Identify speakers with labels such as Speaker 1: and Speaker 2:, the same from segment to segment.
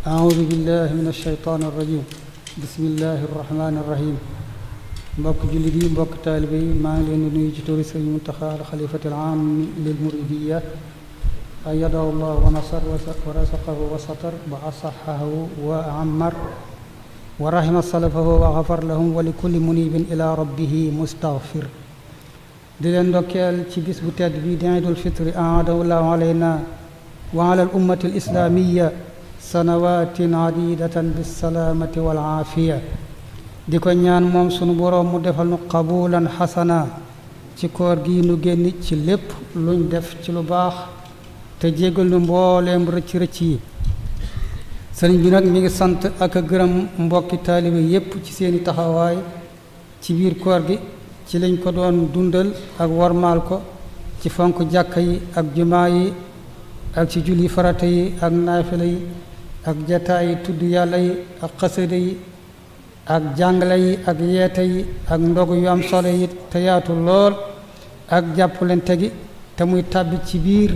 Speaker 1: أعوذ بالله من الشيطان الرجيم بسم الله الرحمن الرحيم mbokk jullit yi mbokk taalibe yi maa ngi leen di nuyu ci turu Sëriñ Muntaxa xalifatul aam lil muridiyya ayyadahu Allah wa nasar wa rasaqahu wa satar wa asaxahu wa ammar wa rahima salafahu wa xafar lahum wa li kulli munibin ila rabbihi mustaghfir di leen ndokkeel ci bis bu tedd bi di Iidul Fitri aadahu llahu alayna wa ala al ummati al islamiyya sanawatin adidatan bisalaamati wal aafiya di ko ñaan moom sunu boroom mu defal nu qabulan xasana ci koor gi nu génn ci lépp luñ def ci lu baax te jéggal nu mbooleem rëcc-rëcc yi sëriñ bi nag mi ngi sant ak a gërëm mbokki taalibe yépp ci seeni taxawaay ci biir koor gi ci lañ ko doon dundal ak warmaal ko ci fonk jàkka yi ak jumaa yi ak ci julli farata yi ak naafila yi ak jataay yi tudd yàlla yi ak xasida yi ak jàngale yi ak yeete yi ak ndogu yu am solo yi te yaatu lool ak jàppalante gi te muy tàbbi ci biir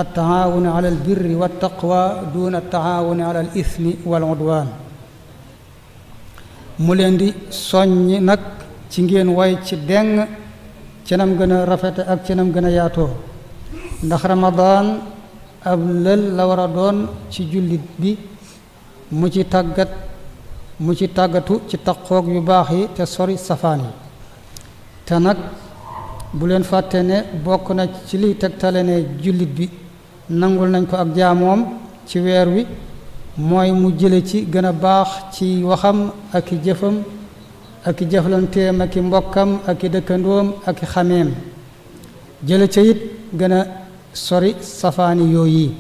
Speaker 1: attaawuni ala al birri wa taqwa duna attaawuni ala al ismi wal udwan mu leen di soññ nag ci ngeen way ci deng ci nam gën a rafete ak ci nam gën a yaatoo ndax Ramadan ab lël la war a doon ci jullit bi mu ci tàggatu ci taqoog yu baax yi te sori safaan yi te nag bu leen fàtte ne bokk na ci liy tegtale ne jullit bi nangul nañ ko ak jaamoom ci weer wi mooy mu jële ci gën a baax ci waxam ak i jëfam ak i jëflanteem ak i mbokkam ak i dëkkandoom ak i xameem jële ca it gën a sori safaani yooyu yi